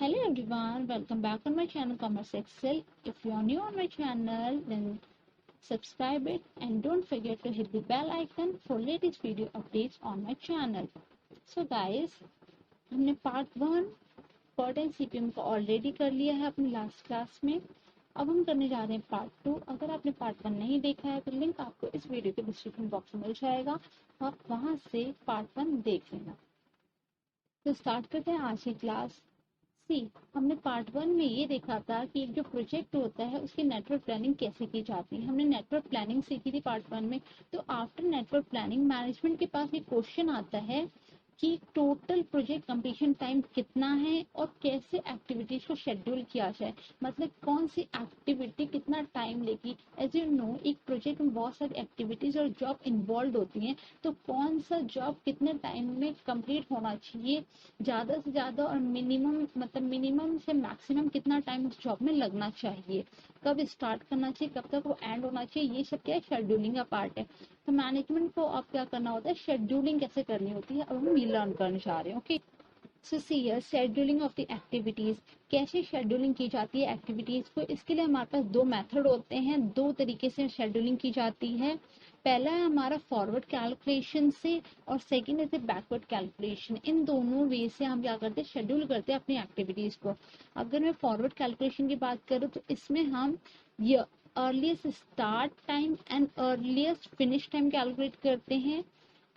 Hello everyone, welcome back on my channel Commerce Excel. If you are new on my channel, then subscribe it and don't forget to hit the bell icon for latest video updates on my channel. So guys, हमने part 1 PERT and CPM को already कर लिया है अपनी last class में। अब हम करने जा रहे हैं पार्ट 2। अगर आपने पार्ट 1 नहीं देखा है तो लिंक आपको इस वीडियो के डिस्क्रिप्शन बॉक्स में मिल जाएगा, आप वहां से पार्ट 1 देख लेना। तो स्टार्ट करते हैं आज की क्लास। हमने पार्ट 1 में ये देखा था कि एक जो प्रोजेक्ट होता है उसकी नेटवर्क प्लानिंग कैसे की जाती है। हमने नेटवर्क प्लानिंग सीखी थी पार्ट 1 में। तो आफ्टर नेटवर्क प्लानिंग मैनेजमेंट के पास एक क्वेश्चन आता है कि टोटल प्रोजेक्ट कंप्लीशन टाइम कितना है और कैसे एक्टिविटीज को शेड्यूल किया जाए, मतलब कौन सी एक्टिविटी कितना टाइम लेगी। एज यू नो, एक प्रोजेक्ट में बहुत सारी एक्टिविटीज और जॉब इन्वॉल्व होती हैं, तो कौन सा जॉब कितने टाइम में कंप्लीट होना चाहिए, ज्यादा से ज्यादा और मिनिमम से मैक्सिमम कितना टाइम उस जॉब में लगना चाहिए, कब स्टार्ट करना चाहिए, कब तक वो एंड होना चाहिए, ये सब क्या है, शेड्यूलिंग का पार्ट है। तो मैनेजमेंट को अब क्या करना होता है, शेड्यूलिंग कैसे करनी होती है, अब हम ये लर्न करने जा रहे हैं। Okay, so see here scheduling of the activities. कैसे शेड्यूलिंग की जाती है एक्टिविटीज को, इसके लिए हमारे पास दो मेथड होते हैं, दो तरीके से शेड्यूलिंग की जाती है। पहला है हमारा फॉरवर्ड कैलकुलेशन से और सेकंड है बैकवर्ड कैलकुलेशन। इन दोनों वे से हम क्या करते हैं, शेड्यूल करते हैं अपनी एक्टिविटीज को। अगर मैं फॉरवर्ड कैलकुलेशन की बात करूँ तो इसमें हम ये earliest start time and earliest finish time calculate करते हैं,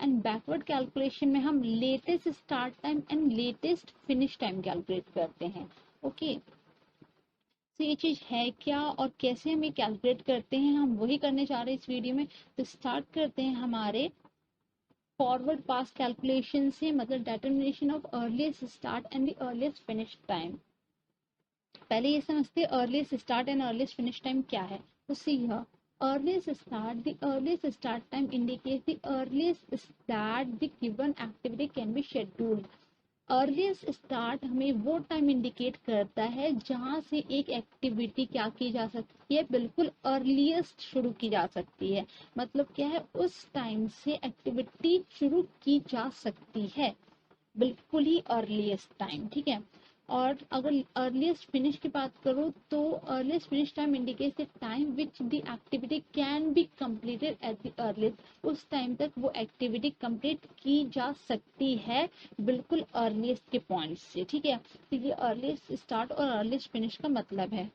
एंड बैकवर्ड कैलकुलेशन में हम latest start time and latest finish time calculate करते हैं। ओके, तो ये चीज है क्या और कैसे हम ये कैलकुलेट करते हैं, हम वही करने जा रहे हैं इस वीडियो में। तो स्टार्ट करते हैं हमारे फॉरवर्ड पास कैलकुलेशन से, मतलब determination of earliest start and the earliest finish time. पहले ये समझते हैं earliest start and earliest finish time क्या है। तो see here, earliest start, the earliest start time indicates the earliest that the given activity can be scheduled. Earliest start हमें वो time indicate करता है जहां से एक एक्टिविटी क्या की जा सकती है, बिल्कुल अर्लीस्ट शुरू की जा सकती है। मतलब क्या है, उस टाइम से एक्टिविटी शुरू की जा सकती है, बिल्कुल ही अर्लीस्ट टाइम। ठीक है, और अगर अर्लीस्ट फिनिश की बात करूँ तो earliest finish time indicates the time which the activity can be completed at the earliest. उस टाइम तक वो एक्टिविटी कंप्लीट की जा सकती है, बिल्कुल अर्लीस्ट के पॉइंट से। ठीक है, तो ये अर्लीस्ट स्टार्ट और अर्लीस्ट फिनिश का मतलब है।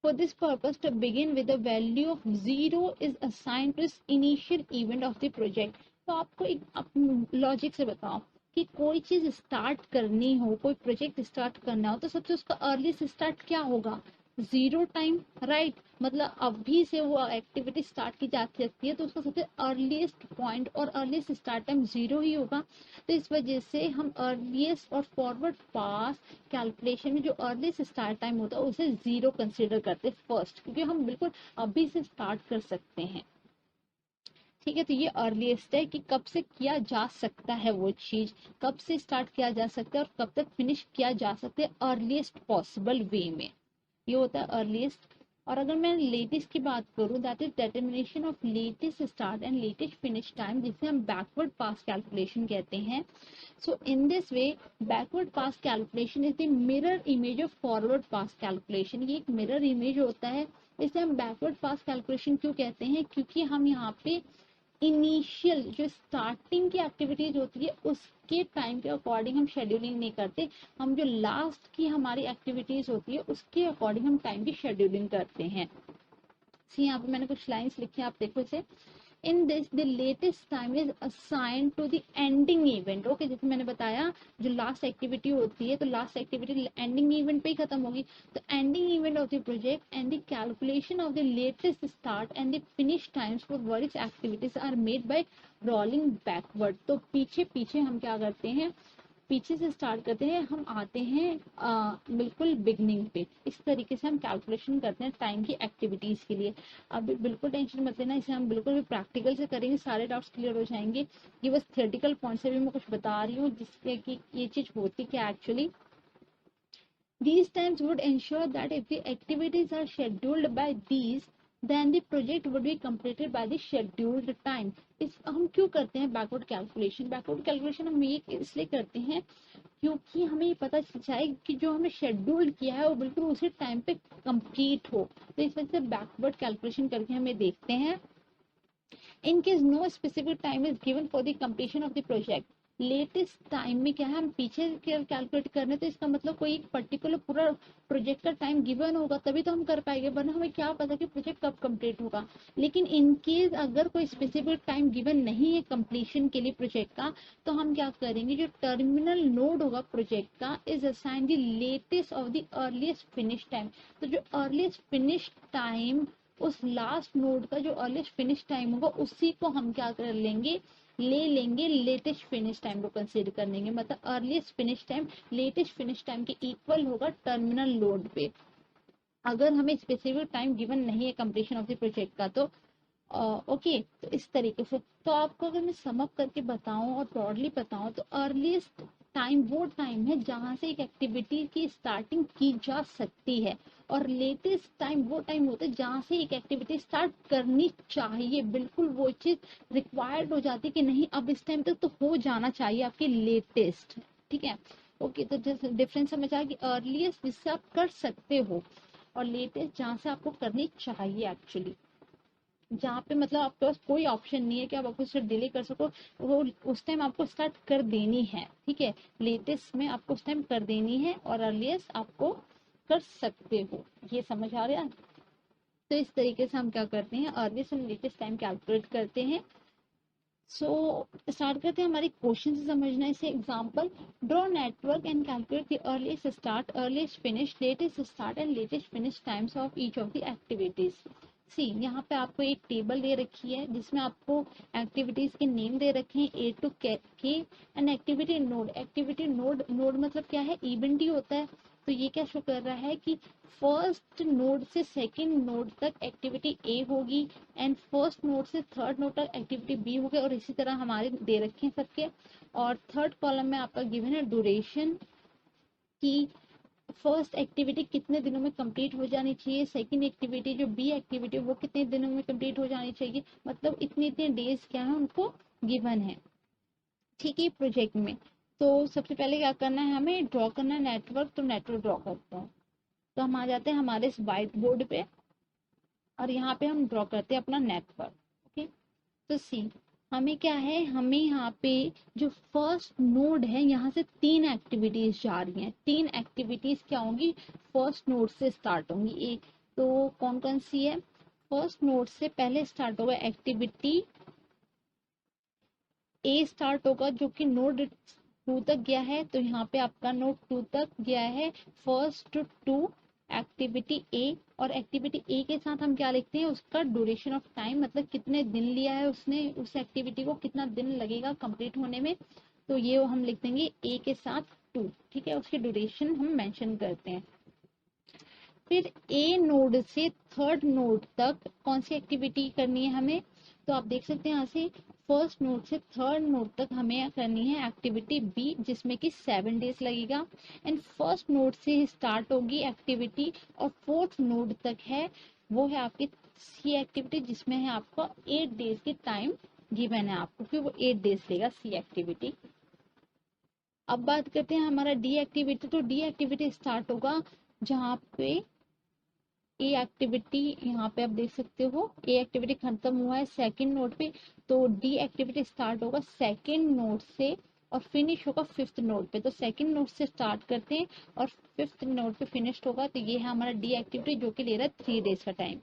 For this purpose, to begin with, the value of 0 is assigned to its initial event of the project. तो आपको एक लॉजिक से बताओ कि कोई चीज स्टार्ट करनी हो, कोई प्रोजेक्ट स्टार्ट करना हो, तो सबसे उसका अर्लीस्ट स्टार्ट क्या होगा, 0 टाइम, राइट। मतलब अभी से वो एक्टिविटी स्टार्ट की जा सकती है तो उसका सबसे अर्लीस्ट पॉइंट और अर्लीस्ट स्टार्ट टाइम 0 ही होगा। तो इस वजह से हम अर्लीस्ट और फॉरवर्ड पास कैलकुलेशन में जो अर्लीस्ट स्टार्ट टाइम होता है उसे 0 कंसिडर करते हैं फर्स्ट, क्योंकि हम बिल्कुल अभी से स्टार्ट कर सकते हैं। ठीक है, तो ये अर्लीस्ट है कि कब से किया जा सकता है, वो चीज कब से स्टार्ट किया जा सकता है और कब तक फिनिश किया जा सकता है अर्लीस्ट पॉसिबल वे में, ये होता है अर्लीस्ट। और अगर मैं लेटेस्ट की बात करूं, that is determination of latest start and latest finish time, जिसे हम बैकवर्ड पास कैलकुलेशन कहते हैं। So in this way backward pass calculation is the mirror image of forward pass calculation. ये एक मिरर इमेज होता है। इसे हम बैकवर्ड पास कैलकुलेशन क्यों कहते हैं, क्योंकि हम यहाँ पे इनिशियल जो स्टार्टिंग की एक्टिविटीज होती है उसके टाइम के अकॉर्डिंग हम शेड्यूलिंग नहीं करते, हम जो लास्ट की हमारी एक्टिविटीज होती है उसके अकॉर्डिंग हम टाइम की शेड्यूलिंग करते हैं। यहाँ पे मैंने कुछ लाइंस लिखी है, आप देखो इसे। In this, the latest time is assigned to the ending event. Okay, जैसे मैंने बताया जो लास्ट एक्टिविटी होती है तो लास्ट एक्टिविटी एंडिंग इवेंट पे ही खत्म होगी। तो ending event of the project and the calculation of the latest start and the finish times for various activities are made by rolling backward. तो पीछे पीछे हम क्या करते हैं, पीछे से स्टार्ट करते हैं, हम आते हैं बिल्कुल बिगनिंग पे। इस तरीके से हम कैलकुलेशन करते हैं टाइम की एक्टिविटीज के लिए। अब बिल्कुल टेंशन मत लेना, इसे हम बिल्कुल भी प्रैक्टिकल से करेंगे, सारे डाउट्स क्लियर हो जाएंगे। ये बस थियोरेटिकल पॉइंट से भी मैं कुछ बता रही हूँ जिससे कि ये चीज होती क्या actually. These times would ensure that if the activities are scheduled by these then the project would be completed by the scheduled time. इस हम क्यों करते हैं बैकवर्ड कैलकुलेशन? बैकवर्ड कैलकुलेशन हम ये इसलिए करते हैं क्योंकि हमें ये पता चले कि जो हमने शेड्यूल किया है वो बिल्कुल उसी टाइम पे कंप्लीट हो। तो इस वजह से बैकवर्ड कैलकुलेशन करके हमें देखते हैं। In case no specific time is given for the completion of the project, latest time में क्या है हम पीछे कैलकुलेट कर रहे हैं, तो इसका मतलब कोई एक पर्टिकुलर पूरा प्रोजेक्ट का टाइम गिवन होगा तभी तो हम कर पाएंगे, वरना हमें क्या पता कि प्रोजेक्ट कब कंप्लीट होगा। लेकिन इन केस अगर कोई स्पेसिफिक टाइम गिवन नहीं है कंप्लीशन के लिए प्रोजेक्ट का, तो हम क्या करेंगे, जो टर्मिनल नोड होगा प्रोजेक्ट का is assign the latest of the earliest finish time. तो जो अर्लीस्ट फिनिश टाइम, उस लास्ट नोड का जो अर्लीस्ट फिनिश टाइम होगा उसी को हम क्या कर लेंगे, ले लेंगे लेटेस्ट फिनिश टाइम को कंसीडर कर लेंगे। मतलब earliest finish time latest finish time के इक्वल होगा टर्मिनल लोड पे, अगर हमें स्पेसिफिक टाइम गिवन नहीं है कंप्लीशन ऑफ द प्रोजेक्ट का। तो ओके, तो इस तरीके से। तो आपको अगर मैं सम अप करके बताऊं और ब्रॉडली बताऊं तो अर्लीस्ट टाइम वो टाइम है जहां से एक एक्टिविटी की स्टार्टिंग की जा सकती है, और लेटेस्ट टाइम वो टाइम होता है जहां से एक एक्टिविटी स्टार्ट करनी चाहिए, बिल्कुल वो चीज रिक्वायर्ड हो जाती है कि नहीं अब इस टाइम तक तो हो जाना चाहिए आपकी लेटेस्ट। ठीक है, ओके। तो जैसे डिफरेंस समझ आ कि अर्लीस्ट जिससे आप कर सकते हो और लेटेस्ट जहां से आपको करनी चाहिए एक्चुअली, जहाँ पे मतलब आपके पास कोई ऑप्शन नहीं है कि आप उसे डिले कर सको, वो उस टाइम आपको स्टार्ट कर देनी है। ठीक है, लेटेस्ट में आपको उस टाइम कर देनी है और अर्लीस्ट आपको कर सकते हो। ये समझ आ रहा है? तो इस तरीके से हम क्या करते हैं, earliest and latest time calculate करते हैं। सो स्टार्ट करते हैं हमारे क्वेश्चन से समझना। इसे example, draw network and calculate the earliest start, earliest finish, latest start and latest finish times of each of the activities. See, यहाँ पे आपको एक टेबल दे रखी है जिसमें आपको एक्टिविटीज के नेम दे रखे हैं ए टू के and activity node. Activity node, node मतलब क्या है, इवेंट ही होता है। तो ये क्या शो कर रहा है कि फर्स्ट नोड से सेकंड नोड तक एक्टिविटी ए होगी एंड फर्स्ट नोड से थर्ड नोड तक एक्टिविटी बी होगी, और इसी तरह हमारे दे रखे हैं सबके। और थर्ड कॉलम में आपका गिवन है ड्यूरेशन की फर्स्ट एक्टिविटी कितने दिनों में कंप्लीट हो जानी चाहिए, सेकंड एक्टिविटी जो बी एक्टिविटी वो कितने दिनों में कंप्लीट हो जानी चाहिए, मतलब इतने इतने डेज क्या है उनको गिवन है। ठीक है, प्रोजेक्ट में तो सबसे पहले क्या करना है, हमें ड्रॉ करना है नेटवर्क। तो नेटवर्क ड्रॉ करते हैं, तो हम आ जाते हैं हमारे इस व्हाइट बोर्ड पे और यहाँ पे हम ड्रॉ करते हैं अपना नेटवर्क। ओके, तो सी, हमें क्या है, हमें यहाँ पे जो फर्स्ट नोड है यहाँ से 3 एक्टिविटीज जा रही हैं। 3 एक्टिविटीज क्या होंगी, फर्स्ट नोड से स्टार्ट होंगी। एक तो कौन कौन सी है, फर्स्ट नोड से पहले स्टार्ट होगा एक्टिविटी ए स्टार्ट होगा जो कि नोड 2 तक गया है। तो यहाँ पे आपका नोड 2 तक गया है फर्स्ट 2 एक्टिविटी ए, और एक्टिविटी ए के साथ हम क्या लिखते हैं, उसका ड्यूरेशन ऑफ टाइम, मतलब कितने दिन लिया है उसने, उस एक्टिविटी को कितना दिन लगेगा कंप्लीट होने में। तो ये हम लिख देंगे ए के साथ 2। ठीक है, उसकी ड्यूरेशन हम मेंशन करते हैं। फिर ए नोड से थर्ड नोड तक कौन सी एक्टिविटी करनी है हमें, तो आप देख सकते हैं यहाँ से फर्स्ट नोड से थर्ड नोड तक हमें करनी है एक्टिविटी बी जिसमें कि 7 डेज लगेगा। एंड फर्स्ट नोड से स्टार्ट होगी एक्टिविटी और फोर्थ नोड तक है वो है आपकी सी एक्टिविटी जिसमें है आपका 8 डेज की टाइम गिवन है आपको, फिर वो 8 डेज लेगा सी एक्टिविटी। अब बात करते हैं हमारा डी एक्टिविटी। तो डी एक्टिविटी स्टार्ट होगा जहाँ पे ए एक्टिविटी, यहाँ पे आप देख सकते हो ए एक्टिविटी खत्म हुआ है सेकंड नोड पे, तो डी एक्टिविटी स्टार्ट होगा सेकंड नोड से और फिनिश होगा फिफ्थ नोड पे। तो सेकंड नोड से स्टार्ट करते हैं और फिफ्थ नोड पे फिनिश होगा। तो ये है हमारा डी एक्टिविटी जो कि ले रहा है 3 डेज का टाइम।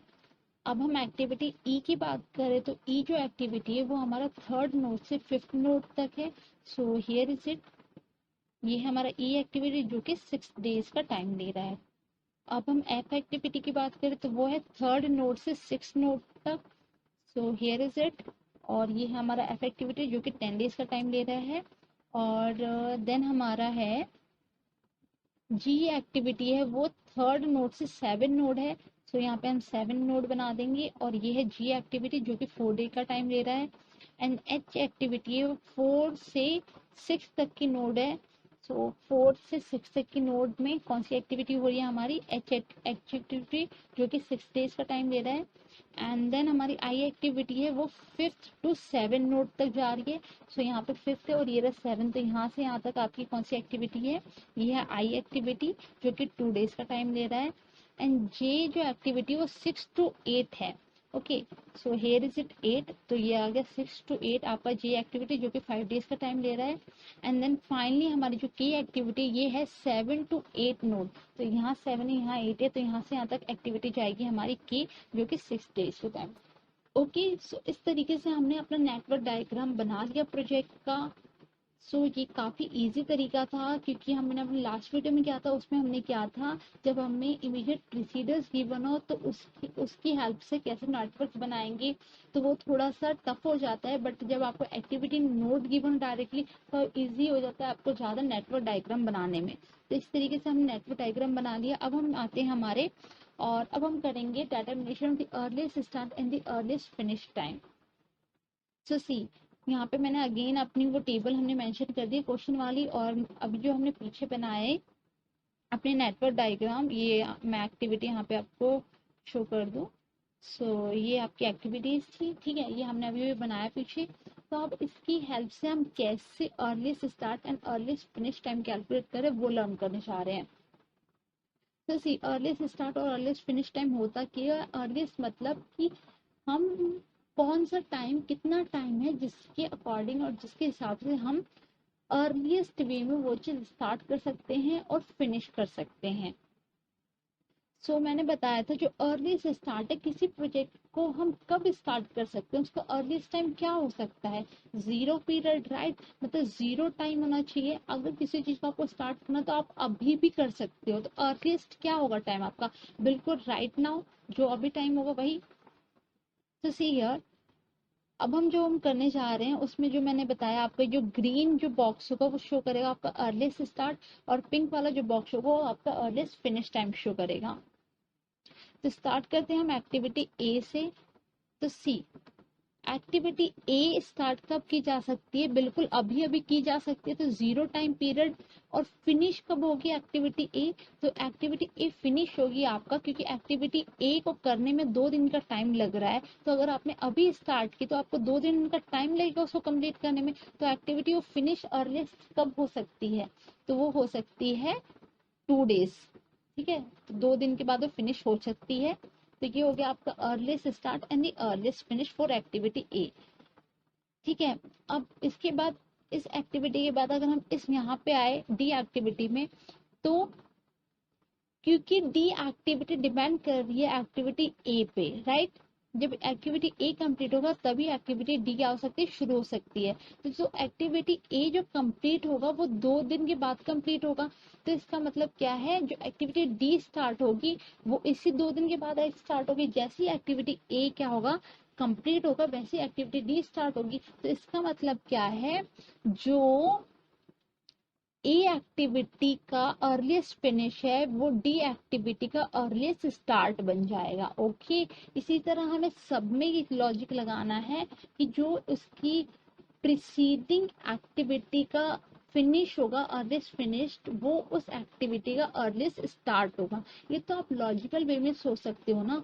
अब हम एक्टिविटी ई की बात करें तो ई जो एक्टिविटी है वो हमारा थर्ड नोड से फिफ्थ नोड तक है। सो हियर इज इट, ये है हमारा ई एक्टिविटी जो कि 6 डेज का टाइम ले रहा है। अब हम एफ एक्टिविटी की बात करें तो वो है थर्ड नोड से 6 नोड तक। सो हियर इज इट, और ये है हमारा एफ एक्टिविटी जो कि 10 डेज का टाइम ले रहा है। और देन हमारा है जी एक्टिविटी है वो थर्ड नोड से 7 नोड है। सो यहाँ पे हम 7 नोड बना देंगे और ये है जी एक्टिविटी जो कि 4 डे का टाइम ले रहा है। एंड एच एक्टिविटी है वो 4 से 6 तक की नोड है। सो 4 से 6 तक की नोड में कौन सी एक्टिविटी हो रही है हमारी एच एक्टिविटी, जो कि 6 डेज का टाइम ले रहा है। एंड देन हमारी आई एक्टिविटी है वो 5th to 7 नोड तक जा रही है। सो यहाँ पे 5th है और ये रहा 7, तो यहाँ से यहाँ तक आपकी कौन सी एक्टिविटी है, ये है आई एक्टिविटी जो कि 2 डेज का टाइम ले रहा है। एंड जे जो एक्टिविटी वो 6 to 8 है। Okay, so here is it 8, तो ये आ गया 6 to 8 आपका जे एक्टिविटी जो कि 5 डेज का टाइम ले रहा है। एंड देन फाइनली हमारी जो के एक्टिविटी ये है 7 to 8 नोड, तो यहाँ 7 है यहाँ 8 है, तो यहाँ से यहाँ तक एक्टिविटी जाएगी हमारी के जो कि 6 डेज का टाइम। ओके, सो इस तरीके से हमने अपना नेटवर्क डायग्राम बना लिया प्रोजेक्ट का। सो ये काफ़ी इजी तरीका था, क्योंकि हमने अपने लास्ट वीडियो में क्या था, उसमें हमने क्या था, जब हमें इमीडिएट प्रीसीडर्स गिवन हो तो उसकी हेल्प से कैसे नेटवर्क बनाएंगे, तो वो थोड़ा सा टफ हो जाता है। बट जब आपको एक्टिविटी नोड गिवन डायरेक्टली, तो इजी हो जाता है आपको ज़्यादा नेटवर्क डायग्राम बनाने में। तो इस तरीके से हमने नेटवर्क डायग्राम बना लिया। अब हम आते हैं हमारे, और अब हम करेंगे determination of the earliest start and the earliest finish time. So see, यहाँ पे मैंने अगेन अपनी वो टेबल हमने मेंशन कर दी क्वेश्चन वाली, और अभी जो हमने पीछे बनाए अपने नेटवर्क डायग्राम, ये मैं एक्टिविटी यहाँ पे आपको शो कर दूँ। सो ये आपकी एक्टिविटीज थी, ठीक है, ये हमने अभी भी बनाया पीछे। तो अब इसकी हेल्प से हम कैसे earliest start and earliest finish time calculate करें वो लर्न करने जा रहे हैं। तो सी, अर्लीस्ट स्टार्ट और अर्लीस्ट फिनिश टाइम होता क्या है। अर्लीस्ट मतलब कि हम कौन सा टाइम, कितना टाइम है जिसके अकॉर्डिंग और जिसके हिसाब से हम अर्लीस्ट वे में वो चीज स्टार्ट कर सकते हैं और फिनिश कर सकते हैं। सो मैंने बताया था जो अर्लीस्ट स्टार्ट है किसी प्रोजेक्ट को हम कब स्टार्ट कर सकते हैं, उसका अर्लीस्ट टाइम क्या हो सकता है, 0 पीरियड, राइट, मतलब 0 टाइम होना चाहिए। अगर किसी चीज को आपको स्टार्ट करना तो आप अभी भी कर सकते हो, तो अर्लीस्ट क्या होगा टाइम आपका, बिल्कुल राइट नाउ, जो अभी टाइम होगा वही। तो सी हियर, अब हम करने जा रहे हैं उसमें जो मैंने बताया, आपका जो ग्रीन जो बॉक्स होगा वो शो करेगा आपका अर्लीस्ट स्टार्ट, और पिंक वाला जो बॉक्स होगा वो आपका अर्लीस्ट फिनिश टाइम शो करेगा। तो स्टार्ट करते हैं हम एक्टिविटी ए से। तो सी, एक्टिविटी ए स्टार्ट कब की जा सकती है, बिल्कुल अभी अभी की जा सकती है, तो 0 टाइम पीरियड। और फिनिश कब होगी एक्टिविटी ए, तो एक्टिविटी ए फिनिश होगी आपका, क्योंकि एक्टिविटी ए को करने में 2 दिन का टाइम लग रहा है, तो अगर आपने अभी स्टार्ट की तो आपको 2 दिन का टाइम लगेगा उसको कंप्लीट करने में। तो एक्टिविटी वो फिनिश अर्लीस्ट कब हो सकती है, तो वो हो सकती है 2 डेज, ठीक है, तो 2 दिन के बाद वो फिनिश हो सकती है। तो ये हो गया आपका earliest start and the earliest finish for activity ए, ठीक है। अब इसके बाद, इस एक्टिविटी के बाद अगर हम इस यहाँ पे आए डी एक्टिविटी में, तो क्योंकि डी एक्टिविटी डिपेंड कर रही है एक्टिविटी ए पे, राइट, जब एक्टिविटी ए कंप्लीट होगा तभी एक्टिविटी डी क्या हो सकती है, शुरू हो सकती है। तो जो एक्टिविटी ए जो कंप्लीट होगा वो 2 दिन के बाद कंप्लीट होगा, तो इसका मतलब क्या है, जो एक्टिविटी डी स्टार्ट होगी वो इसी 2 दिन के बाद स्टार्ट होगी। जैसी एक्टिविटी ए क्या होगा, कंप्लीट होगा, वैसी एक्टिविटी डी स्टार्ट होगी। तो इसका मतलब क्या है, जो ए एक्टिविटी का अर्लीस्ट फिनिश है वो डी एक्टिविटी का अर्लीस्ट स्टार्ट बन जाएगा। ओके, इसी तरह हमें सब में एक लॉजिक लगाना है कि जो उसकी प्रीसीडिंग एक्टिविटी का फिनिश होगा, अर्लीस्ट फिनिश्ड, वो उस एक्टिविटी का अर्लीस्ट स्टार्ट होगा। ये तो आप लॉजिकल वे में सोच सकते हो ना,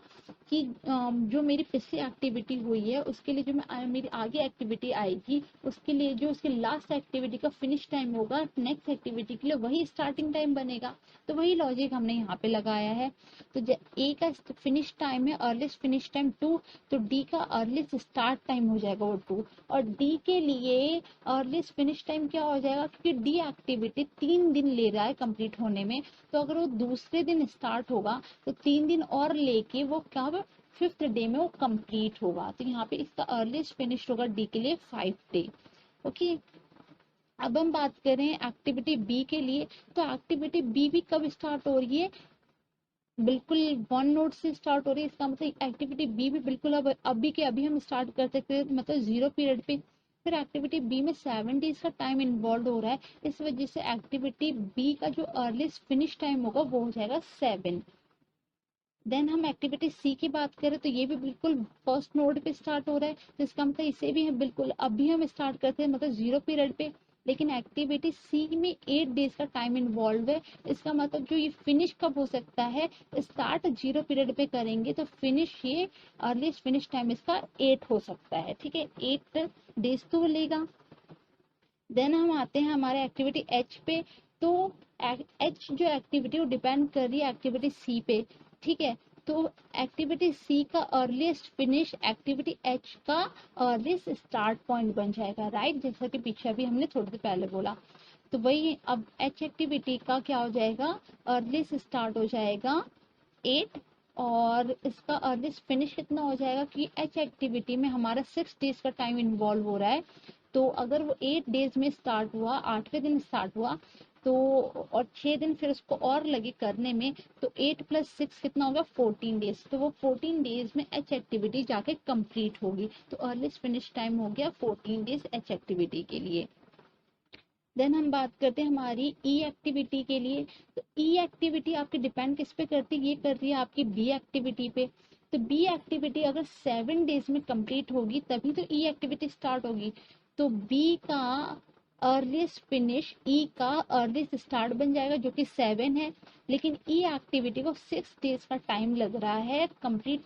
कि जो मेरी पिछली एक्टिविटी हुई है उसके लिए जो मेरी आगे एक्टिविटी आएगी उसके लिए जो उसकी लास्ट एक्टिविटी का फिनिश टाइम होगा नेक्स्ट एक्टिविटी के लिए वही स्टार्टिंग टाइम बनेगा। तो वही लॉजिक हमने यहाँ पे लगाया है। तो ए का फिनिश टाइम है अर्लीस्ट फिनिश टाइम 2, तो डी का अर्लीस्ट स्टार्ट टाइम हो जाएगा वो 2, और डी के लिए अर्लीस्ट फिनिश टाइम क्या हो जाएगा, क्योंकि डी एक्टिविटी 3 दिन ले रहा है कंप्लीट होने में, तो अगर वो दूसरे दिन स्टार्ट होगा तो 3 दिन और लेके वो क्या होगा, 5th डे में वो कंप्लीट होगा। तो यहाँ पे इसका अर्लीस्ट फिनिश होगा डी के लिए 5 डे। ओके, अब हम बात करें एक्टिविटी बी के लिए, तो एक्टिविटी बी भी कब स्टार्ट हो रही है, बिल्कुल 1 नोड से स्टार्ट हो रही है। इसका मतलब एक्टिविटी बी भी बिल्कुल अब अभी के अभी हम स्टार्ट कर सकते हैं, मतलब 0 पीरियड पे। फिर एक्टिविटी बी में 7 डेज का टाइम इन्वॉल्व हो रहा है, इस वजह से एक्टिविटी बी का जो अर्लीस्ट फिनिश टाइम होगा वो हो जाएगा 7। देन हम एक्टिविटी सी की बात करें तो ये भी बिल्कुल फर्स्ट नोड पे स्टार्ट हो रहा है, तो इसका मतलब इसे भी हम बिल्कुल अभी हम स्टार्ट करते हैं, मतलब 0 पीरियड पे। लेकिन एक्टिविटी सी में 8 डेज का टाइम इन्वॉल्व है। इसका मतलब जो ये फिनिश कब हो सकता है, स्टार्ट 0 पीरियड पे करेंगे तो फिनिश ये अर्लीस्ट फिनिश टाइम इसका 8 हो सकता है। ठीक है, 8 डेज तो लेगा। देन हम आते हैं हमारे एक्टिविटी एच पे। तो एच जो एक्टिविटी वो डिपेंड कर रही है एक्टिविटी सी पे। ठीक है, तो एक्टिविटी सी का अर्लीस्ट फिनिश एक्टिविटी एच का अर्लीस्ट स्टार्ट पॉइंट बन जाएगा, राइट, जैसा कि पीछे भी हमने थोड़ी देर पहले बोला। तो वही अब एच एक्टिविटी का क्या हो जाएगा, अर्लीस्ट स्टार्ट हो जाएगा 8 और इसका अर्लीस्ट फिनिश कितना हो जाएगा, कि एच एक्टिविटी में हमारा 6 डेज का टाइम इन्वॉल्व हो रहा है। तो अगर वो 8 डेज में स्टार्ट हुआ, 8वें दिन स्टार्ट हुआ, तो और 6 दिन फिर उसको और लगे करने में, तो 8 + 6 कितना होगा, 14 डेज। तो वो 14 डेज में एच एक्टिविटी जाके कंप्लीट होगी। तो अर्लीस्ट फिनिश टाइम हो गया 14 डेज एच एक्टिविटी के लिए। देन हम बात करते हैं हमारी ई एक्टिविटी के लिए। तो ई एक्टिविटी आपकी डिपेंड किस पे करती है, ये कर रही है आपकी बी एक्टिविटी पे। तो बी एक्टिविटी अगर 7 डेज में कंप्लीट होगी तभी तो ई एक्टिविटी स्टार्ट होगी। तो बी का अर्लीस्ट फिनिश ई का अर्लीस्ट स्टार्ट बन जाएगा जो कि 7 है, लेकिन ई एक्टिविटी को 6 डेज का टाइम लग रहा है कंप्लीट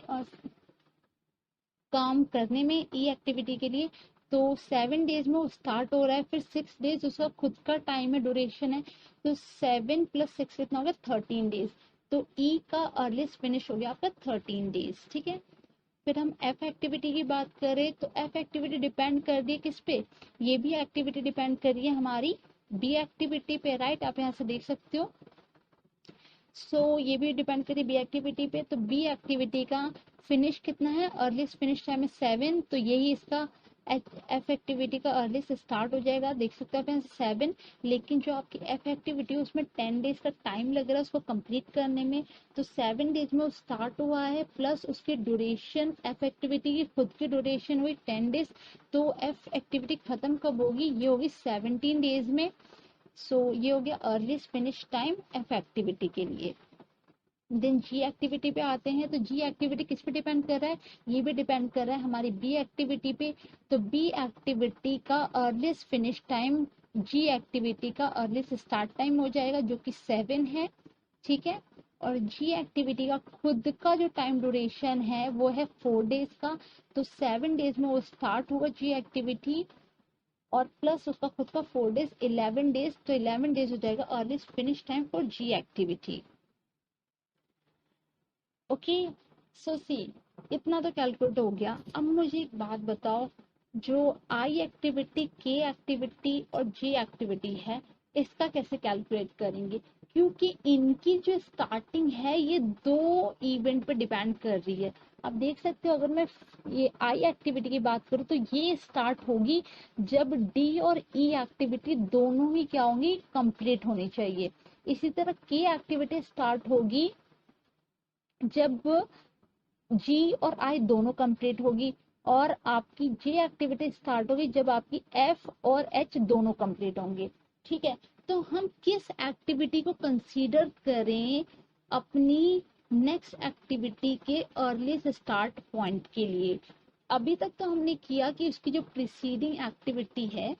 काम करने में ई एक्टिविटी के लिए। तो 7 डेज में वो स्टार्ट हो रहा है, फिर 6 डेज उसका खुद का टाइम है, ड्यूरेशन है। तो 7 + 6 कितना होगा, 13 डेज। तो ई का अर्लीस्ट फिनिश हो गया आपका 13 डेज। ठीक है, फिर हम एफ एक्टिविटी की बात करें तो एफ एक्टिविटी डिपेंड कर रही है किस पे, ये भी एक्टिविटी डिपेंड कर रही है हमारी बी एक्टिविटी पे, राइट, आप यहाँ से देख सकते हो। ये भी डिपेंड करी बी एक्टिविटी पे। तो बी एक्टिविटी का फिनिश कितना है, अर्लीस्ट फिनिश टाइम है 7, तो यही इसका एफ एक्टिविटी का अर्लीस्ट स्टार्ट हो जाएगा, देख सकते हैं आप 7। लेकिन जो आपकी एफ एक्टिविटी है उसमें 10 डेज का टाइम लग रहा है उसको कंप्लीट करने में। तो 7 डेज में वो स्टार्ट हुआ है, प्लस उसकी ड्यूरेशन, एफ एक्टिविटी की खुद की ड्यूरेशन हुई 10 डेज। तो एफ एक्टिविटी खत्म कब होगी, ये होगी 17 डेज में। ये हो गया earliest finish time F activity के लिए। देन जी एक्टिविटी पे आते हैं। तो जी एक्टिविटी किस पे डिपेंड कर रहा है, ये भी डिपेंड कर रहा है हमारी बी एक्टिविटी पे। तो बी एक्टिविटी का अर्लीस्ट फिनिश टाइम जी एक्टिविटी का अर्लीस्ट स्टार्ट टाइम हो जाएगा जो कि 7 है। ठीक है, और जी एक्टिविटी का खुद का जो टाइम ड्यूरेशन है वो है 4 डेज का। तो 7 डेज में वो स्टार्ट होगा जी एक्टिविटी, और प्लस उसका खुद का 4 डेज, 11 डेज। तो 11 डेज हो जाएगा earliest finish time for G activity. Okay, see इतना तो कैलकुलेट हो गया। अब मुझे एक बात बताओ, जो आई एक्टिविटी, के एक्टिविटी और जे एक्टिविटी है, इसका कैसे कैलकुलेट करेंगे, क्योंकि इनकी जो स्टार्टिंग है ये 2 इवेंट पे डिपेंड कर रही है। अब देख सकते हो, अगर मैं ये आई एक्टिविटी की बात करूँ तो ये स्टार्ट होगी जब डी और ई एक्टिविटी दोनों ही क्या होंगी, कंप्लीट होनी चाहिए। इसी तरह के एक्टिविटी स्टार्ट होगी जब जी और आई दोनों कंप्लीट होगी, और आपकी जे एक्टिविटी स्टार्ट होगी जब आपकी एफ और एच दोनों कंप्लीट होंगे। ठीक है, तो हम किस एक्टिविटी को कंसीडर करें अपनी नेक्स्ट एक्टिविटी के अर्लीस्ट स्टार्ट पॉइंट के लिए। अभी तक तो हमने किया कि उसकी जो प्रीसीडिंग एक्टिविटी है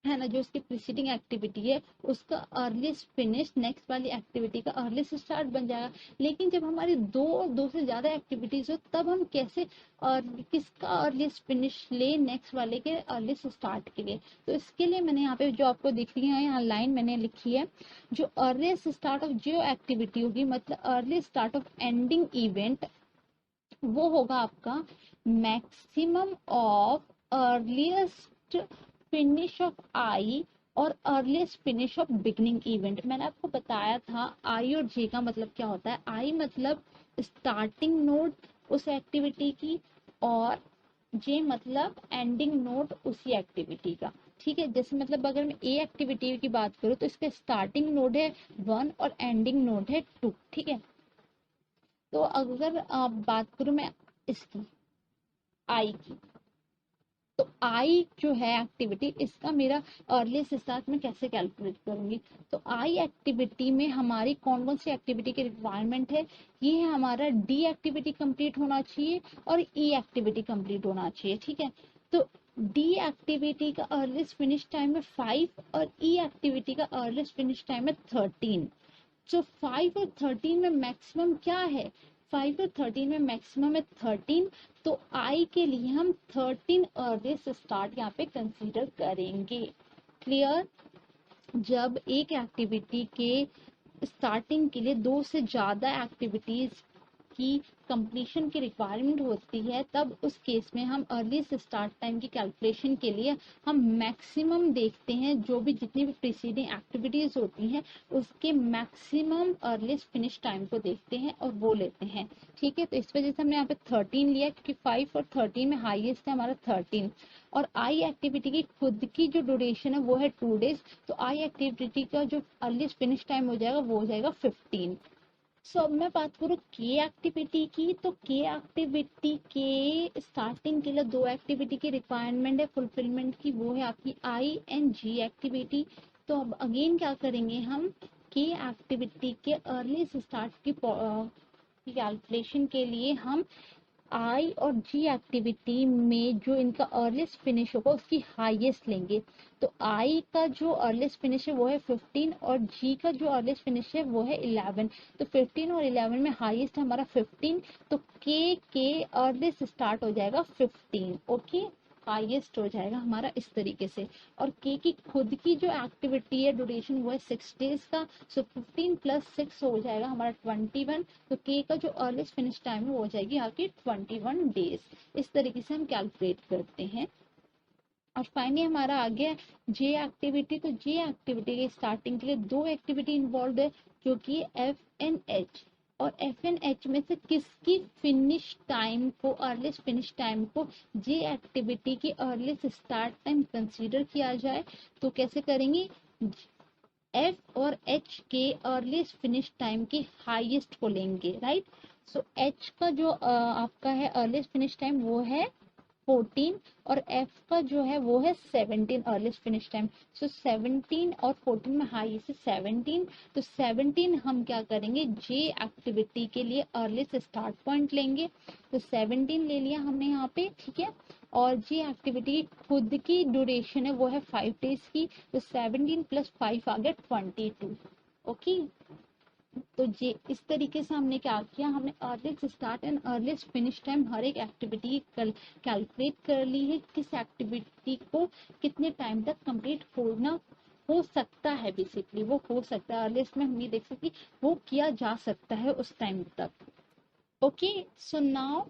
ना, जो उसकी प्रीसीडिंग एक्टिविटी है उसका अर्लीस्ट फिनिश नेक्स्ट वाली एक्टिविटी का अर्लीस्ट स्टार्ट बन जाएगा। लेकिन जब हमारी दो से ज्यादा एक्टिविटीज हो तब हम कैसे और किसका अर्लीस्ट फिनिश ले नेक्स्ट वाले के अर्लीस्ट स्टार्ट के लिए। तो इसके लिए मैंने यहाँ पे जो आपको दिख रही है यहाँ लाइन मैंने लिखी है, जो अर्लीस्ट स्टार्ट ऑफ जो एक्टिविटी होगी, मतलब earliest start of ending event, वो होगा आपका maximum of earliest finish of I और earliest finish of beginning event. मैंने आपको बताया था आई और जे का मतलब क्या होता है। आई मतलब स्टार्टिंग नोड उस एक्टिविटी की, और जे मतलब एंडिंग नोड उसी एक्टिविटी का। ठीक है, जैसे मतलब अगर मैं ए एक्टिविटी की बात करूँ तो इसका स्टार्टिंग नोड है 1 और एंडिंग नोड है 2। ठीक है, तो अगर बात करूँ मैं इसकी आई की, तो आई जो है एक्टिविटी, इसका मेरा अर्लीस्ट स्टार्ट में कैसे कैलकुलेट करूंगी। तो आई एक्टिविटी में हमारी कौन कौन सी एक्टिविटी की रिक्वायरमेंट है, ये है हमारा डी एक्टिविटी कंप्लीट होना चाहिए और ई एक्टिविटी कंप्लीट होना चाहिए। ठीक है, तो डी एक्टिविटी का अर्लीस्ट फिनिश टाइम है 5 और ई एक्टिविटी का अर्लीस्ट फिनिश टाइम है 13। सो 5 और 13 में मैक्सिमम क्या है? 5 और 13 में मैक्सिमम है 13, तो आई के लिए हम 13 अर्लीस्ट स्टार्ट यहाँ पे कंसीडर करेंगे। क्लियर? जब एक एक्टिविटी के स्टार्टिंग के लिए 2 से ज़्यादा एक्टिविटीज की कंप्लीशन की रिक्वायरमेंट होती है, तब उस केस में हम अर्लीस्ट स्टार्ट टाइम की कैलकुलेशन के लिए हम मैक्सिमम देखते हैं। जो भी जितनी भी प्रीसीडिंग एक्टिविटीज होती हैं उसके मैक्सिमम अर्लीस्ट फिनिश टाइम को देखते हैं और वो लेते हैं। ठीक है, तो इस वजह से हमने यहाँ पे 13 लिया, क्योंकि 5 और 13 में हाईएस्ट है हमारा 13। और आई एक्टिविटी की खुद की जो ड्यूरेशन है वो है 2 डेज, तो आई एक्टिविटी का जो अर्लीस्ट फिनिश टाइम हो जाएगा वो हो जाएगा 15। सो अब मैं बात करूँ के एक्टिविटी की, तो के एक्टिविटी के स्टार्टिंग के लिए 2 एक्टिविटी की रिक्वायरमेंट है फुलफिलमेंट की, वो है आपकी आई एंड जी एक्टिविटी। तो अब अगेन क्या करेंगे हम, के एक्टिविटी के अर्ली स्टार्ट की कैलकुलेशन के लिए हम आई और जी एक्टिविटी में जो इनका अर्लीस्ट फिनिश होगा उसकी हाईएस्ट लेंगे। तो आई का जो अर्लीस्ट फिनिश है वो है 15 और जी का जो अर्लीस्ट फिनिश है वो है 11। तो 15 और 11 में हाईएस्ट है हमारा 15, तो के अर्लीस्ट स्टार्ट हो जाएगा 15। ओके, हाईएस्ट हो जाएगा हमारा इस तरीके से। और के की खुद की जो एक्टिविटी है ड्यूरेशन वो है 6 डेज का, सो 15 प्लस 6 हो जाएगा हमारा 21। तो के का जो अर्लीस्ट फिनिश टाइम है वो हो जाएगी आपकी 21 डेज। इस तरीके से हम कैलकुलेट करते हैं। और फाइनली हमारा आ गया जे एक्टिविटी। तो जे एक्टिविटी के स्टार्टिंग के लिए 2 एक्टिविटी इन्वॉल्व है, जो कि एफ एंड एच। और एफ एंड एच में से किसकी फिनिश टाइम को, अर्लीस्ट फिनिश टाइम को जे एक्टिविटी की अर्लीस्ट स्टार्ट टाइम कंसीडर किया जाए, तो कैसे करेंगे, एफ और एच के अर्लीस्ट फिनिश टाइम की हाईएस्ट को लेंगे, राइट। सो एच का जो आपका है अर्लीस्ट फिनिश टाइम वो है 14 और एफ का जो है वो है 17 अर्लीस्ट फिनिश टाइम। सो 17 और 14 में हाईएस्ट है 17, तो 17 हम क्या करेंगे, जे एक्टिविटी के लिए अर्लीस्ट स्टार्ट पॉइंट लेंगे। तो 17 ले लिया हमने यहाँ पे, ठीक है। और जे एक्टिविटी खुद की ड्यूरेशन है वो है 5 डेज की, तो 17 प्लस 5 आ गया 22। ओके, तो ये इस तरीके से हमने क्या किया, हमने earliest start and earliest finish time हर एक एक्टिविटी कैलकुलेट कर ली है, किस एक्टिविटी को कितने टाइम तक कंप्लीट होना हो सकता है। बेसिकली वो हो सकता है, अर्लीस्ट में हम ये देख सकते वो किया जा सकता है उस टाइम तक। ओके, सो नाउ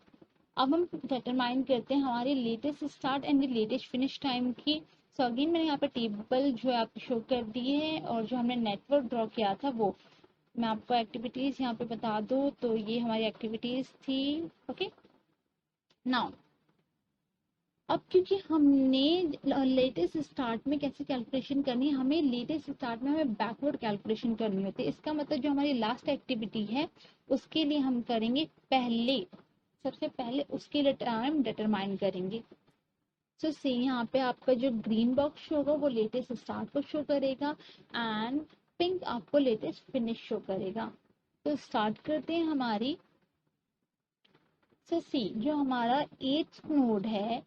अब हम डिटरमाइन करते हैं हमारे latest start and latest finish time की। सो अगेन मैंने यहाँ पे टेबल जो है आप शो कर दिए है, और जो हमने नेटवर्क ड्रॉ किया था वो मैं आपको एक्टिविटीज यहाँ पे बता दूँ, तो ये हमारी एक्टिविटीज थी। ओके, नाउ अब क्योंकि हमने लेटेस्ट स्टार्ट में कैसे कैलकुलेशन करनी है, हमें लेटेस्ट स्टार्ट में हमें बैकवर्ड कैलकुलेशन करनी होती है। इसका मतलब जो हमारी लास्ट एक्टिविटी है उसके लिए हम करेंगे पहले, सबसे पहले उसके लिए टाइम डिटरमाइन करेंगे। सो से यहाँ पे आपका जो ग्रीन बॉक्स शो होगा वो लेटेस्ट स्टार्ट को शो करेगा, एंड पिंक आपको लेटेस्ट फिनिश शो करेगा। तो स्टार्ट करते हैं हमारी। सो सी जो हमारा 8th नोड है,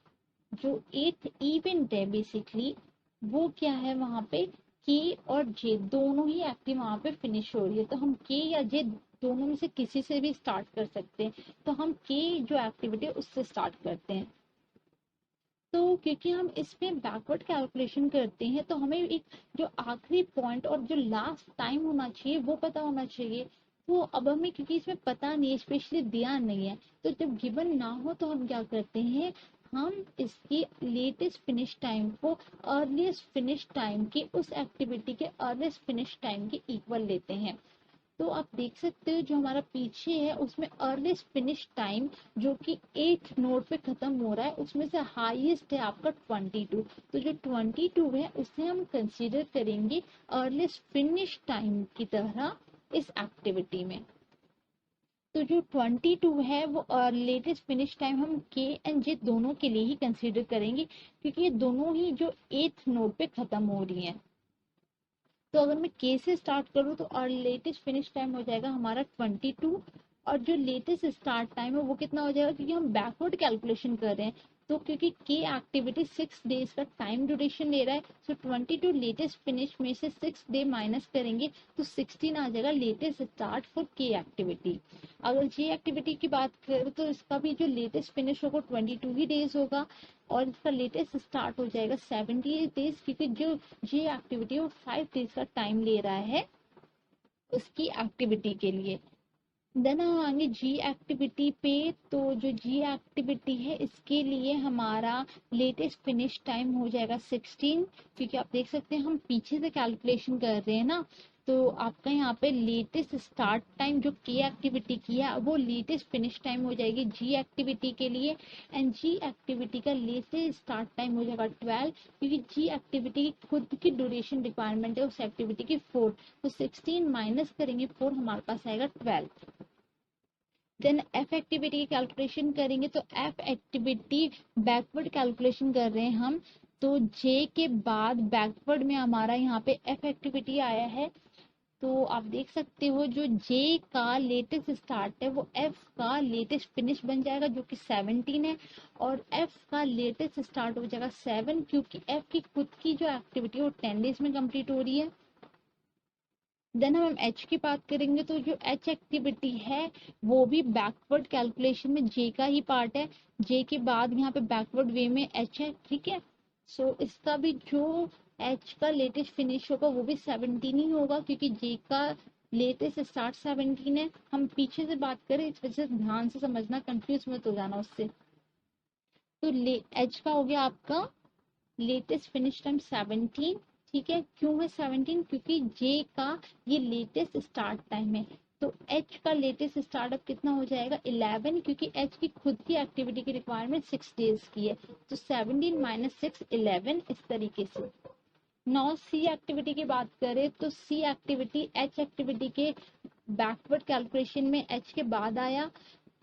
जो 8th इवेंट है बेसिकली, वो क्या है वहां पे के और जे दोनों ही एक्टिव वहां पे फिनिश हो रही है। तो हम के या जे दोनों में से किसी से भी स्टार्ट कर सकते हैं, तो हम के जो एक्टिविटी है उससे स्टार्ट करते हैं। तो क्योंकि हम इसमें बैकवर्ड कैलकुलेशन करते हैं, तो हमें एक जो आखिरी पॉइंट और जो लास्ट टाइम होना चाहिए वो पता होना चाहिए। वो अब हमें क्योंकि इसमें पता नहीं है, स्पेशली दिया नहीं है, तो जब गिवन ना हो तो हम क्या करते हैं, हम इसकी लेटेस्ट फिनिश टाइम को अर्लीस्ट फिनिश टाइम की उस एक्टिविटी के अर्लीस्ट फिनिश टाइम के इक्वल लेते हैं। तो आप देख सकते हो जो हमारा पीछे है उसमें अर्लीस्ट फिनिश टाइम जो कि 8 नोड पे खत्म हो रहा है, उसमें से हाईएस्ट है आपका 22। तो जो 22 है उसे हम कंसीडर करेंगे अर्लीस्ट फिनिश टाइम की तरह इस एक्टिविटी में। तो जो 22 है वो लेटेस्ट फिनिश टाइम हम के एंड जे दोनों के लिए ही कंसीडर करेंगे, क्योंकि ये दोनों ही जो 8th नोड पे खत्म हो रही हैं। तो अगर मैं के से स्टार्ट करूँ तो और लेटेस्ट फिनिश टाइम हो जाएगा हमारा 22, और जो लेटेस्ट स्टार्ट टाइम है वो कितना हो जाएगा, क्योंकि हम बैकवर्ड कैलकुलेशन कर रहे हैं, तो क्योंकि के एक्टिविटी 6 डेज का टाइम ड्यूरेशन ले रहा है, सो 22 लेटेस्ट फिनिश में से 6 डे माइनस करेंगे तो 16 आ जाएगा लेटेस्ट स्टार्ट फॉर के एक्टिविटी। अगर जे एक्टिविटी की बात करें तो इसका भी जो लेटेस्ट फिनिश होगा 22 ही डेज होगा, और इसका लेटेस्ट स्टार्ट हो जाएगा 70 डेज, क्योंकि जो जे एक्टिविटी वो 5 डेज का टाइम ले रहा है उसकी एक्टिविटी के लिए। देन हम आएंगे जी एक्टिविटी पे, तो जो जी एक्टिविटी है इसके लिए हमारा लेटेस्ट फिनिश टाइम हो जाएगा 16, क्योंकि आप देख सकते हैं हम पीछे से कैलकुलेशन कर रहे हैं ना, तो आपका यहाँ पे लेटेस्ट स्टार्ट टाइम जो के एक्टिविटी की है वो लेटेस्ट फिनिश टाइम हो जाएगी जी एक्टिविटी के लिए, एंड जी एक्टिविटी का लेटेस्ट स्टार्ट टाइम हो जाएगा 12, क्योंकि जी एक्टिविटी की खुद की ड्यूरेशन रिक्वायरमेंट है उस एक्टिविटी की 4, तो 16 माइनस करेंगे 4 हमारे पास आएगा 12। देन एफ एक्टिविटी की कैलकुलेशन करेंगे, तो एफ एक्टिविटी बैकवर्ड कैलकुलेशन कर रहे हैं हम, तो जे के बाद बैकवर्ड में हमारा यहाँ पे एफ एक्टिविटी आया है, तो आप देख सकते हो जो जे का लेटेस्ट स्टार्ट है वो एफ का लेटेस्ट फिनिश बन जाएगा जो कि 17 है, और एफ का लेटेस्ट स्टार्ट हो जाएगा 7, क्योंकि एफ की खुद की जो एक्टिविटी है वो 10 डेज में कंप्लीट हो रही है। देन हम एच की बात करेंगे, तो जो एच एक्टिविटी है वो भी बैकवर्ड कैलकुलेशन में जे का ही पार्ट है, जे के बाद यहाँ पे बैकवर्ड वे में एच है, ठीक है। सो इसका भी जो एच का लेटेस्ट फिनिश होगा वो भी 17 ही होगा, क्योंकि जे का लेटेस्ट स्टार्ट 17 है। हम पीछे से बात करें इस वजह से ध्यान से समझना, कंफ्यूज मत हो जाना उससे। तो एच का हो गया आपका लेटेस्ट फिनिश टाइम 17, ठीक है। क्यों है 17, क्योंकि जे का ये लेटेस्ट स्टार्ट टाइम है, तो एच का लेटेस्ट स्टार्टअप कितना हो जाएगा 11, क्योंकि एच की खुद की एक्टिविटी की रिक्वायरमेंट 6 डेज की है, तो 17 माइनस 6 11 इस तरीके से। नौ सी एक्टिविटी की बात करें तो सी एक्टिविटी एच एक्टिविटी के बैकवर्ड कैलकुलेशन में एच के बाद आया,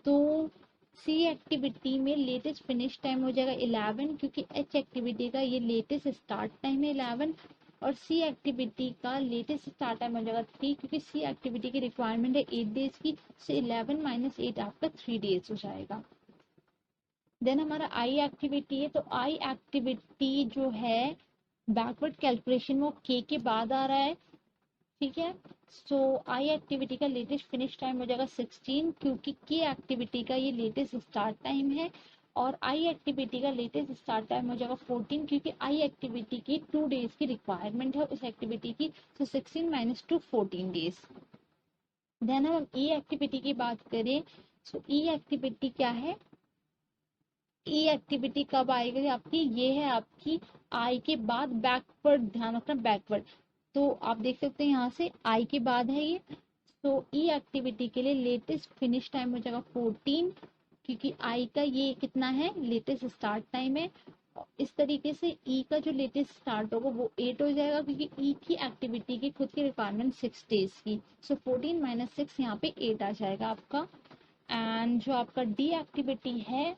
तो सी एक्टिविटी में लेटेस्ट फिनिश टाइम हो जाएगा 11, क्योंकि एच एक्टिविटी का ये लेटेस्ट स्टार्ट टाइम है 11, और सी एक्टिविटी का लेटेस्ट स्टार्ट टाइम हो जाएगा 3, क्योंकि सी एक्टिविटी की रिक्वायरमेंट है 8 डेज की, so 11 माइनस 8 आपका 3 डेज हो जाएगा। देन हमारा आई एक्टिविटी है, तो आई एक्टिविटी जो है बैकवर्ड कैलकुलेशन वो के बाद आ रहा है, ठीक है। सो आई एक्टिविटी का लेटेस्ट फिनिश टाइम हो जाएगा 16, क्योंकि के एक्टिविटी का ये लेटेस्ट स्टार्ट टाइम है, और आई एक्टिविटी का लेटेस्ट स्टार्ट टाइम हो जाएगा 14, क्योंकि आई एक्टिविटी की 2 डेज की रिक्वायरमेंट है उस एक्टिविटी की, सो 16 माइनस 2 14 डेज। देन हम ई एक्टिविटी की बात करें, सो ई एक्टिविटी क्या है, ई एक्टिविटी कब आएगी आपकी, ये है आपकी आई के बाद बैकवर्ड, ध्यान रखना बैकवर्ड, तो आप देख सकते हैं यहाँ से आई के बाद है ये, तो ई एक्टिविटी के लिए लेटेस्ट फिनिश टाइम हो जाएगा 14, क्योंकि आई का ये कितना है लेटेस्ट स्टार्ट टाइम है। इस तरीके से ई का जो लेटेस्ट स्टार्ट होगा वो 8 हो जाएगा, क्योंकि ई की एक्टिविटी की खुद की रिक्वायरमेंट 6 डेज की, सो 14 माइनस 6 यहाँ पे 8 आ जाएगा आपका। एंड जो आपका डी एक्टिविटी है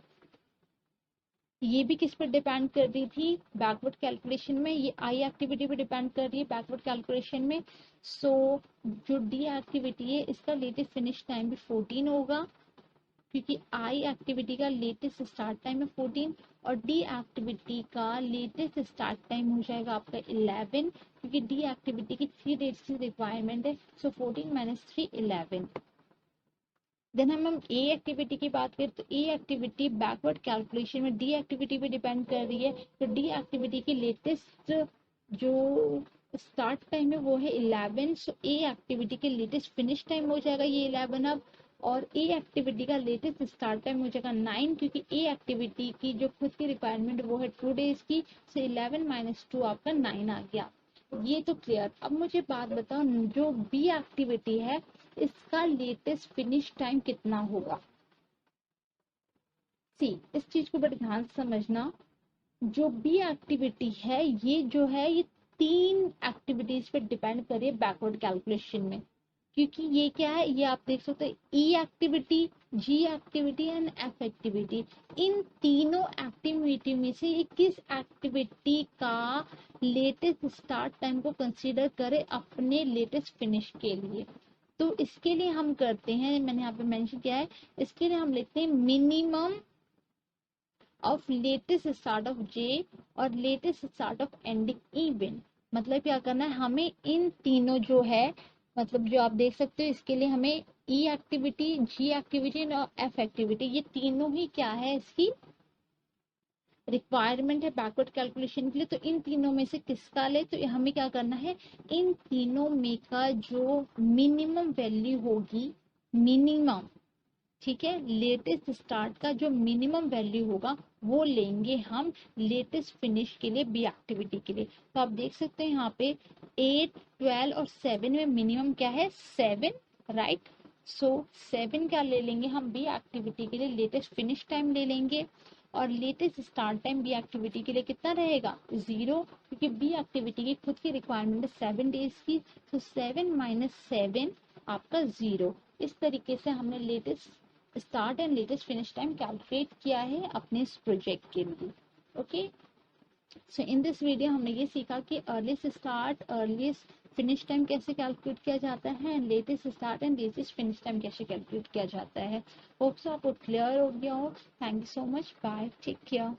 ये भी किस पर डिपेंड कर रही थी बैकवर्ड कैलकुलेशन में, ये आई एक्टिविटी पे डिपेंड कर रही है बैकवर्ड कैलकुलेशन में। सो जो डी एक्टिविटी है इसका लेटेस्ट फिनिश टाइम भी 14 होगा, क्योंकि आई एक्टिविटी का लेटेस्ट स्टार्ट टाइम है 14, और डी एक्टिविटी का लेटेस्ट स्टार्ट टाइम हो जाएगा आपका 11, क्योंकि डी एक्टिविटी की 3 डेज की रिक्वायरमेंट है, सो 14 माइनस 3 11। देन हम ए एक्टिविटी की बात करें, तो ए एक्टिविटी बैकवर्ड कैलकुलेशन में डी एक्टिविटी पे डिपेंड कर रही है, तो डी एक्टिविटी की लेटेस्ट जो स्टार्ट टाइम है वो है 11, सो ए एक्टिविटी के लेटेस्ट फिनिश टाइम हो जाएगा ये 11 अब, और ए एक्टिविटी का लेटेस्ट स्टार्ट टाइम हो जाएगा 9, क्योंकि ए एक्टिविटी की जो खुद की रिक्वायरमेंट वो है 2 डेज की, सो 11 माइनस 2 आपका 9 आ गया। ये तो क्लियर। अब मुझे बात बताओ जो बी एक्टिविटी है इसका लेटेस्ट फिनिश टाइम कितना होगा। सी इस चीज को बड़े ध्यान से समझना, जो बी एक्टिविटी है ये जो है ये 3 एक्टिविटीज पे डिपेंड कर रही है बैकवर्ड कैलकुलेशन में, क्योंकि ये क्या है ये आप देख सकते हो E activity, G activity and F activity, इन तीनों एक्टिविटी में से ये किस एक्टिविटी का लेटेस्ट स्टार्ट टाइम को कंसीडर करे अपने लेटेस्ट फिनिश के लिए। तो इसके लिए हम करते हैं, मैंने यहाँ पे मेंशन किया है, इसके लिए हम लिखते हैं minimum of latest start of J और latest start of ending event. मतलब क्या करना है हमें, इन तीनों जो है, मतलब जो आप देख सकते हो, इसके लिए हमें ई एक्टिविटी, जी एक्टिविटी और एफ एक्टिविटी, ये तीनों ही क्या है, इसकी रिक्वायरमेंट है बैकवर्ड कैलकुलेशन के लिए। तो इन तीनों में से किसका ले, तो हमें क्या करना है, इन तीनों में का जो मिनिमम वैल्यू होगी, मिनिमम, ठीक है, लेटेस्ट स्टार्ट का जो मिनिमम वैल्यू होगा वो लेंगे हम लेटेस्ट फिनिश के लिए, बी एक्टिविटी के लिए। तो आप देख सकते हैं यहाँ पे 8, 12 और 7 में मिनिमम क्या है, 7, राइट। सो 7 क्या ले लेंगे हम, बी एक्टिविटी के लिए लेटेस्ट फिनिश टाइम ले लेंगे, और latest start time B activity के लिए कितना रहेगा, 0, क्योंकि बी एक्टिविटी की खुद की रिक्वायरमेंट है 7 डेज की। तो 7 माइनस 7 आपका 0। इस तरीके से हमने latest start and latest finish time calculate किया है अपने इस प्रोजेक्ट के लिए। Okay, so in this video हमने ये सीखा कि earliest start, earliest finish time कैसे कैलकुलेट किया जाता है, latest start and latest finish time कैसे कैलकुलेट किया जाता है। होप सो आपको क्लियर हो गया हो। Thank you so much, bye, take care.